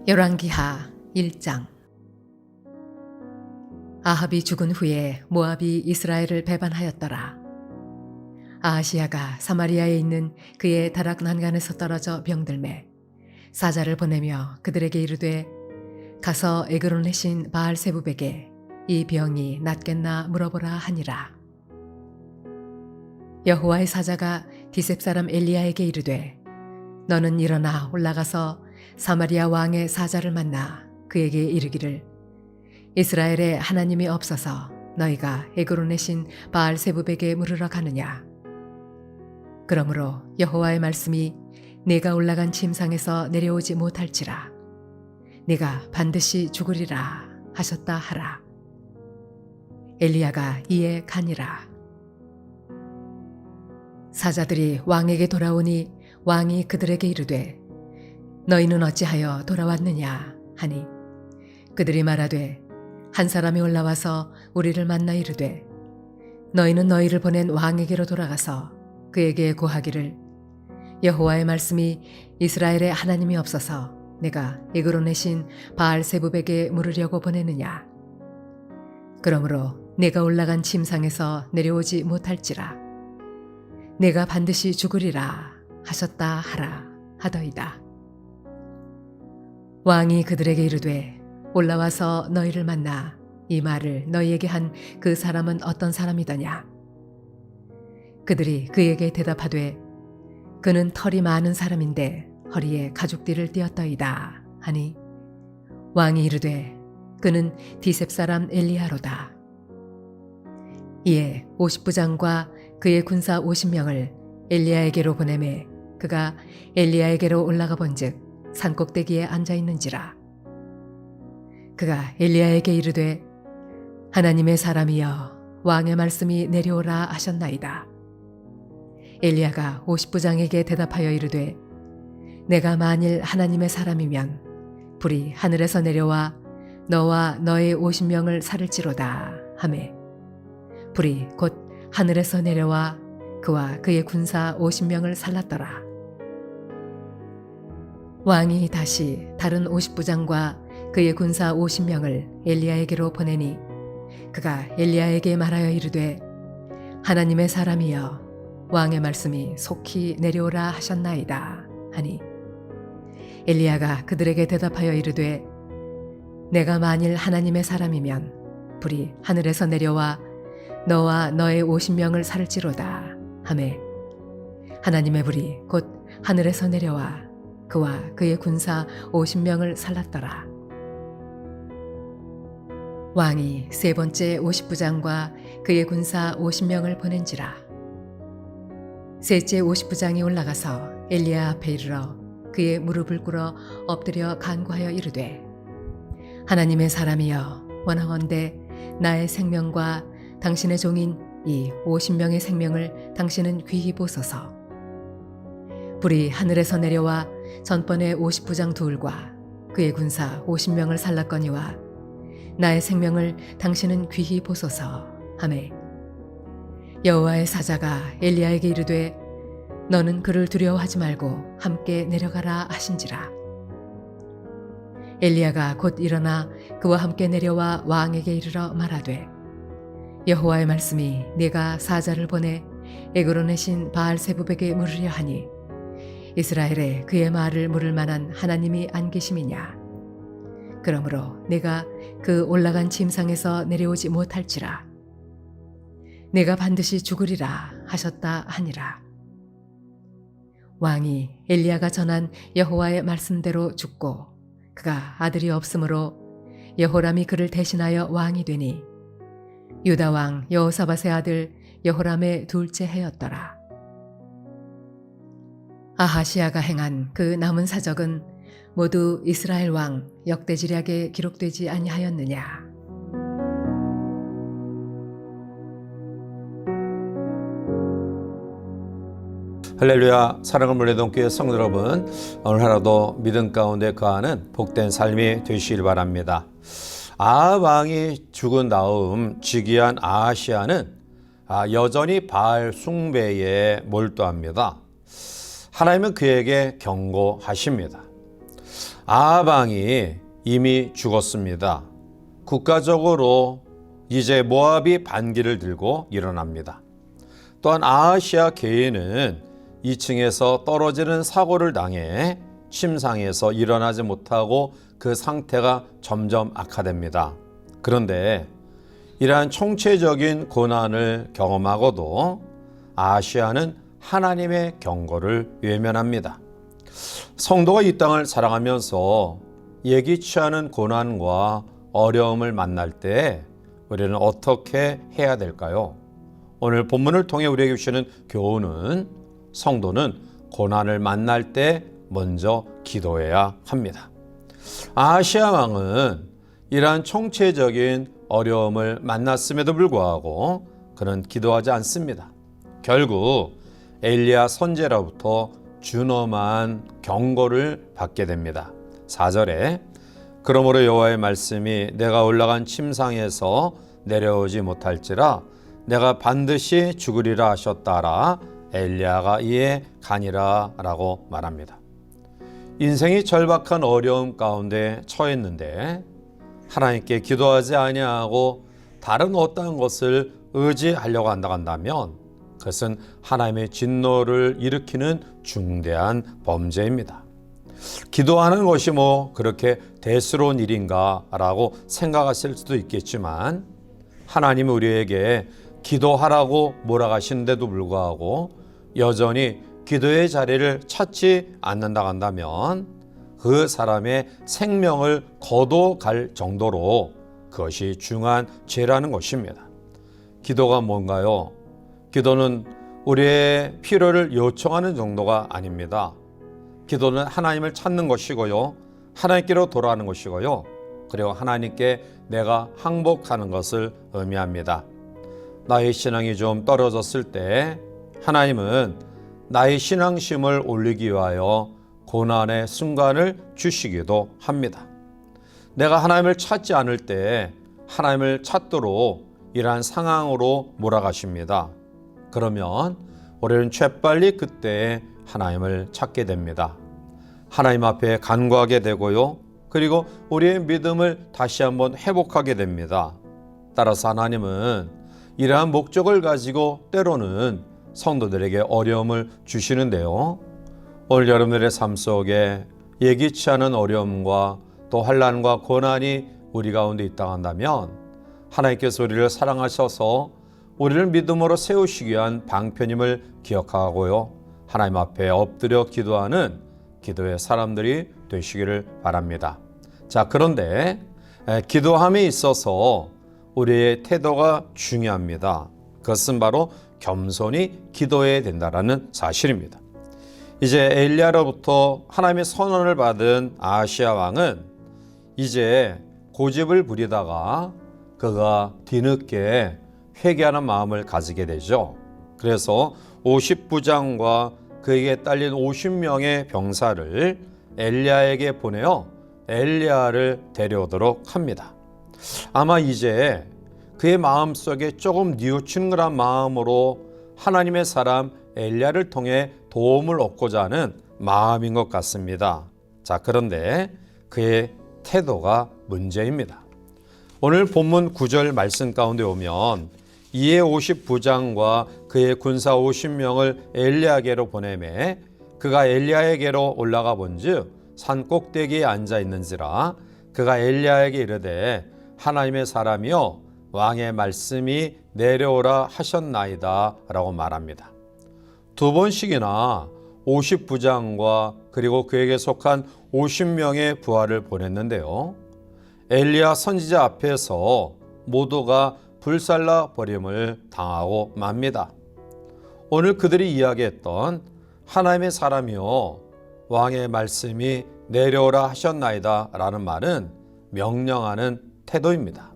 열왕기하 1장. 아합이 죽은 후에 모압이 이스라엘을 배반하였더라. 아하시야가 사마리아에 있는 그의 다락 난간에서 떨어져 병들매 사자를 보내며 그들에게 이르되 가서 에그론의 신 바알세붑에게 이 병이 낫겠나 물어보라 하니라. 여호와의 사자가 디셉 사람 엘리야에게 이르되 너는 일어나 올라가서 사마리아 왕의 사자를 만나 그에게 이르기를 이스라엘에 하나님이 없어서 너희가 에그론의 신 바알세붑에게 물으러 가느냐. 그러므로 여호와의 말씀이 네가 올라간 침상에서 내려오지 못할지라 네가 반드시 죽으리라 하셨다 하라. 엘리야가 이에 가니라. 사자들이 왕에게 돌아오니 왕이 그들에게 이르되 너희는 어찌하여 돌아왔느냐 하니 그들이 말하되 한 사람이 올라와서 우리를 만나 이르되 너희는 너희를 보낸 왕에게로 돌아가서 그에게 고하기를 여호와의 말씀이 이스라엘에 하나님이 없어서 내가 에그론의 신 바알세붑에게 물으려고 보내느냐. 그러므로 내가 올라간 침상에서 내려오지 못할지라 내가 반드시 죽으리라 하셨다 하라 하더이다. 왕이 그들에게 이르되 올라와서 너희를 만나 이 말을 너희에게 한 그 사람은 어떤 사람이더냐. 그들이 그에게 대답하되 그는 털이 많은 사람인데 허리에 가죽띠를 띠었더이다 하니 왕이 이르되 그는 디셉 사람 엘리야로다. 이에 50부장과 그의 군사 50명을 엘리야에게로 보내매 그가 엘리야에게로 올라가 본즉 산꼭대기에 앉아 있는지라. 그가 엘리야에게 이르되 하나님의 사람이여 왕의 말씀이 내려오라 하셨나이다. 엘리야가 50부장에게 대답하여 이르되 내가 만일 하나님의 사람이면 불이 하늘에서 내려와 너와 너의 50명을 살을지로다 하매 불이 곧 하늘에서 내려와 그와 그의 군사 50명을 살랐더라. 왕이 다시 다른 50부장과 그의 군사 50명을 엘리야에게로 보내니 그가 엘리야에게 말하여 이르되 하나님의 사람이여 왕의 말씀이 속히 내려오라 하셨나이다 하니 엘리야가 그들에게 대답하여 이르되 내가 만일 하나님의 사람이면 불이 하늘에서 내려와 너와 너의 50명을 살을지로다 하매 하나님의 불이 곧 하늘에서 내려와 그와 그의 군사 50명을 살랐더라. 왕이 세 번째 50부장과 그의 군사 50명을 보낸지라. 셋째 50부장이 올라가서 엘리야 앞에 이르러 그의 무릎을 꿇어 엎드려 간구하여 이르되 하나님의 사람이여 원하건대 나의 생명과 당신의 종인 이 50명의 생명을 당신은 귀히 보소서. 불이 하늘에서 내려와 전번의 50부장 둘과 그의 군사 50명을 살랐거니와 나의 생명을 당신은 귀히 보소서 하매 여호와의 사자가 엘리야에게 이르되 너는 그를 두려워하지 말고 함께 내려가라 하신지라. 엘리야가 곧 일어나 그와 함께 내려와 왕에게 이르러 말하되 여호와의 말씀이 네가 사자를 보내 에그론의 신 바알세붑에게 물으려 하니 이스라엘에 그의 말을 물을 만한 하나님이 안 계심이냐. 그러므로 내가 그 올라간 침상에서 내려오지 못할지라 내가 반드시 죽으리라 하셨다 하니라. 왕이 엘리야가 전한 여호와의 말씀대로 죽고 그가 아들이 없으므로 여호람이 그를 대신하여 왕이 되니 유다 왕 여호사밧의 아들 여호람의 둘째 해였더라. 아하시야가 행한 그 남은 사적은 모두 이스라엘 왕 역대지략에 기록되지 아니하였느냐. 할렐루야. 사랑을 물려동교회 성도 여러분, 오늘 하루도 믿음 가운데 거하는 복된 삶이 되시길 바랍니다. 아합 왕이 죽은 다음 즉위한 아하시야는 여전히 바알 숭배에 몰두합니다. 하나님은 그에게 경고하십니다. 아합 왕이 이미 죽었습니다. 국가적으로 이제 모압이 반기를 들고 일어납니다. 또한 아하시아 개인은 2층에서 떨어지는 사고를 당해 침상에서 일어나지 못하고 그 상태가 점점 악화됩니다. 그런데 이러한 총체적인 고난을 경험하고도 아하시아는 하나님의 경고를 외면합니다. 성도가 이 땅을 살아가면서 예기치 않은 고난과 어려움을 만날 때 우리는 어떻게 해야 될까요? 오늘 본문을 통해 우리에게 주시는 교훈은 성도는 고난을 만날 때 먼저 기도해야 합니다. 아하시아 왕은 이러한 총체적인 어려움을 만났음에도 불구하고 그는 기도하지 않습니다. 결국 엘리야 선지자로부터 준엄한 경고를 받게 됩니다. 4절에 그러므로 여호와의 말씀이 내가 올라간 침상에서 내려오지 못할지라 내가 반드시 죽으리라 하셨다라 엘리야가 이에 가니라 라고 말합니다. 인생이 절박한 어려움 가운데 처했는데 하나님께 기도하지 아니하고 다른 어떠한 것을 의지하려고 한다면 그것은 하나님의 진노를 일으키는 중대한 범죄입니다. 기도하는 것이 그렇게 대수로운 일인가 라고 생각하실 수도 있겠지만 하나님은 우리에게 기도하라고 몰아가시는데도 불구하고 여전히 기도의 자리를 찾지 않는다 한다면 그 사람의 생명을 거둬갈 정도로 그것이 중한 죄라는 것입니다. 기도가 뭔가요? 기도는 우리의 필요를 요청하는 정도가 아닙니다. 기도는 하나님을 찾는 것이고요. 하나님께로 돌아가는 것이고요. 그리고 하나님께 내가 항복하는 것을 의미합니다. 나의 신앙이 좀 떨어졌을 때 하나님은 나의 신앙심을 올리기 위하여 고난의 순간을 주시기도 합니다. 내가 하나님을 찾지 않을 때 하나님을 찾도록 이러한 상황으로 몰아가십니다. 그러면 우리는 재빨리 그때 하나님을 찾게 됩니다. 하나님 앞에 간구하게 되고요. 그리고 우리의 믿음을 다시 한번 회복하게 됩니다. 따라서 하나님은 이러한 목적을 가지고 때로는 성도들에게 어려움을 주시는데요. 오늘 여러분들의 삶 속에 예기치 않은 어려움과 또 환난과 고난이 우리 가운데 있다 한다면 하나님께서 우리를 사랑하셔서 우리를 믿음으로 세우시기 위한 방편임을 기억하고요. 하나님 앞에 엎드려 기도하는 기도의 사람들이 되시기를 바랍니다. 자, 그런데 기도함에 있어서 우리의 태도가 중요합니다. 그것은 바로 겸손히 기도해야 된다는 사실입니다. 이제 엘리야로부터 하나님의 선언을 받은 아하시아 왕은 이제 고집을 부리다가 그가 뒤늦게 회개하는 마음을 가지게 되죠. 그래서 50부장과 그에게 딸린 50명의 병사를 엘리야에게 보내어 엘리야를 데려오도록 합니다. 아마 이제 그의 마음속에 조금 뉘우친 그런 마음으로 하나님의 사람 엘리야를 통해 도움을 얻고자 하는 마음인 것 같습니다. 자, 그런데 그의 태도가 문제입니다. 오늘 본문 9절 말씀 가운데 오면 이에 50부장과 그의 군사 50명을 엘리야에게로 보내매 그가 엘리야에게로 올라가 본즉 산 꼭대기에 앉아 있는지라 그가 엘리야에게 이르되 하나님의 사람이여 왕의 말씀이 내려오라 하셨나이다 라고 말합니다. 두 번씩이나 50부장과 그리고 그에게 속한 50명의 부하를 보냈는데요. 엘리야 선지자 앞에서 모두가 불살라 버림을 당하고 맙니다. 오늘 그들이 이야기했던 하나님의 사람이요 왕의 말씀이 내려오라 하셨나이다 라는 말은 명령하는 태도입니다.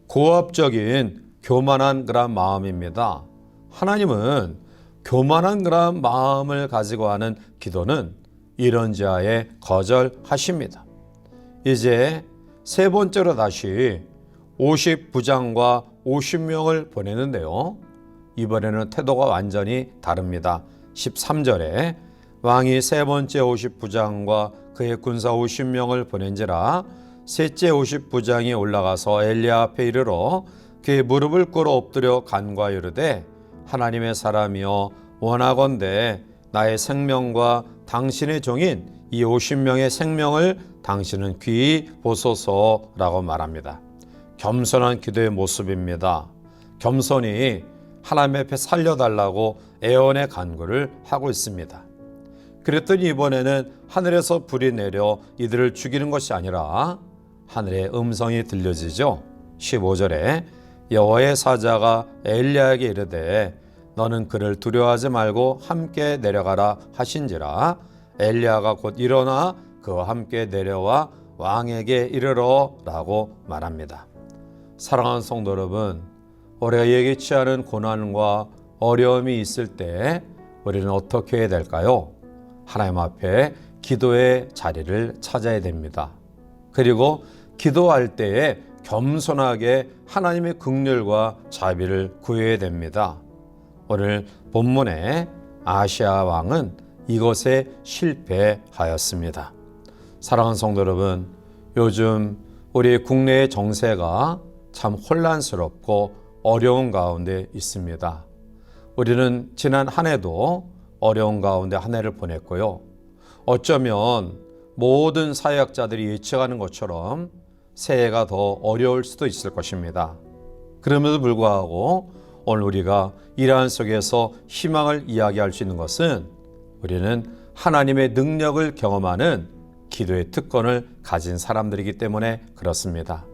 고압적인 교만한 그런 마음입니다. 하나님은 교만한 그런 마음을 가지고 하는 기도는 이런 자에 거절하십니다. 이제 세 번째로 다시 50부장과 50명을 보내는데요. 이번에는 태도가 완전히 다릅니다. 13절에 왕이 세 번째 50부장과 그의 군사 50명을 보낸지라 셋째 50부장이 올라가서 엘리야 앞에 이르러 그의 무릎을 꿇어 엎드려 간구하여 이르되 하나님의 사람이여 원하건대 나의 생명과 당신의 종인 이 50명의 생명을 당신은 귀히 보소서라고 말합니다. 겸손한 기도의 모습입니다. 겸손히 하나님 앞에 살려달라고 애원의 간구를 하고 있습니다. 그랬더니 이번에는 하늘에서 불이 내려 이들을 죽이는 것이 아니라 하늘의 음성이 들려지죠. 15절에 여호와의 사자가 엘리야에게 이르되 너는 그를 두려워하지 말고 함께 내려가라 하신지라 엘리야가 곧 일어나 그와 함께 내려와 왕에게 이르러라고 말합니다. 사랑하는 성도 여러분, 우리가 예기치 않은 고난과 어려움이 있을 때 우리는 어떻게 해야 될까요? 하나님 앞에 기도의 자리를 찾아야 됩니다. 그리고 기도할 때에 겸손하게 하나님의 긍휼과 자비를 구해야 됩니다. 오늘 본문의 아시아 왕은 이것에 실패하였습니다. 사랑하는 성도 여러분, 요즘 우리 국내의 정세가 참 혼란스럽고 어려운 가운데 있습니다. 우리는 지난 한 해도 어려운 가운데 한 해를 보냈고요. 어쩌면 모든 사회학자들이 예측하는 것처럼 새해가 더 어려울 수도 있을 것입니다. 그럼에도 불구하고 오늘 우리가 이 안 속에서 희망을 이야기할 수 있는 것은 우리는 하나님의 능력을 경험하는 기도의 특권을 가진 사람들이기 때문에 그렇습니다.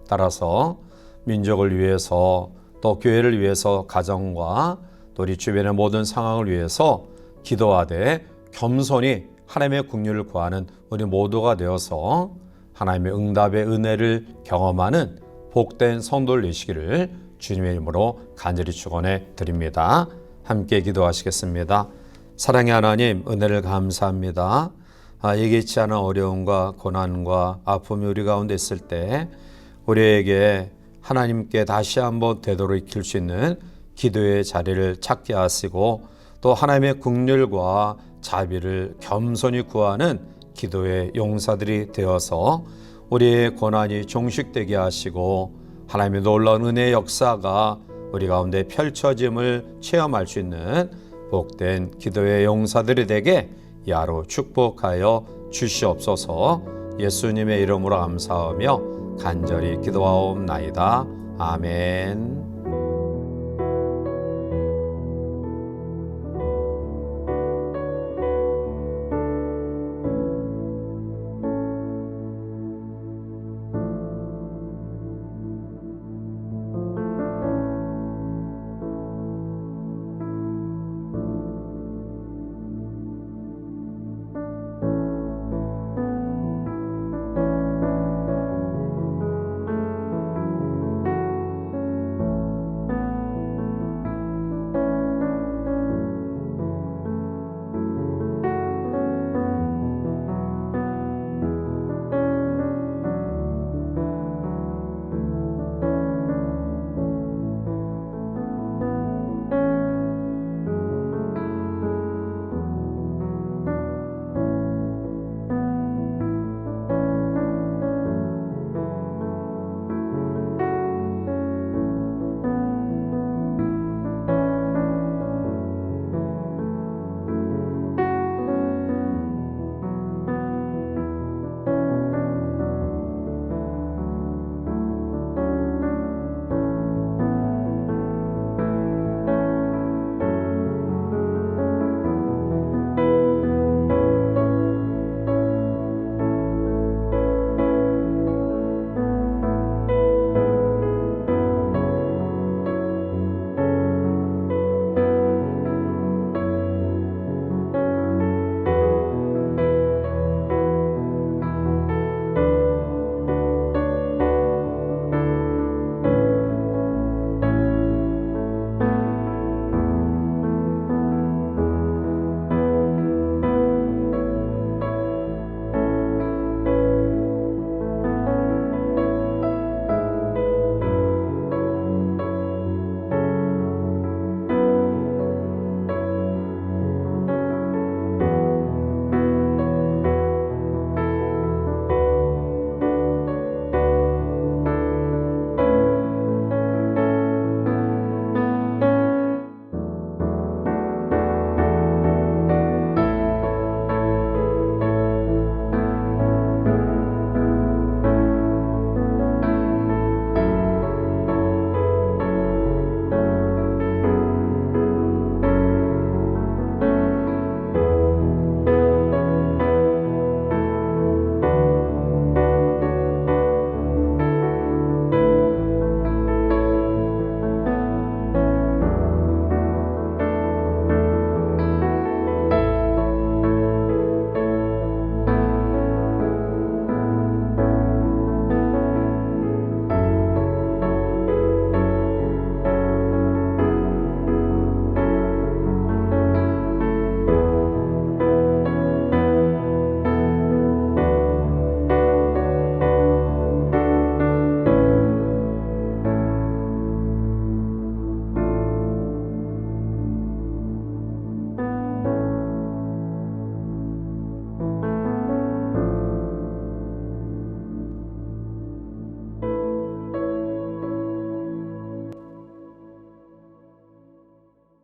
따라서 민족을 위해서 또 교회를 위해서 가정과 또 우리 주변의 모든 상황을 위해서 기도하되 겸손히 하나님의 긍휼을 구하는 우리 모두가 되어서 하나님의 응답의 은혜를 경험하는 복된 성도를 되시기를 주님의 이름으로 간절히 축원해 드립니다. 함께 기도하시겠습니다. 사랑의 하나님, 은혜를 감사합니다. 예기치 않은 어려움과 고난과 아픔이 우리 가운데 있을 때 우리에게 하나님께 다시 한번 되돌이킬 수 있는 기도의 자리를 찾게 하시고 또 하나님의 긍휼과 자비를 겸손히 구하는 기도의 용사들이 되어서 우리의 고난이 종식되게 하시고 하나님의 놀라운 은혜의 역사가 우리 가운데 펼쳐짐을 체험할 수 있는 복된 기도의 용사들이 되게 야로 축복하여 주시옵소서. 예수님의 이름으로 감사하며 간절히 기도하옵나이다. 아멘.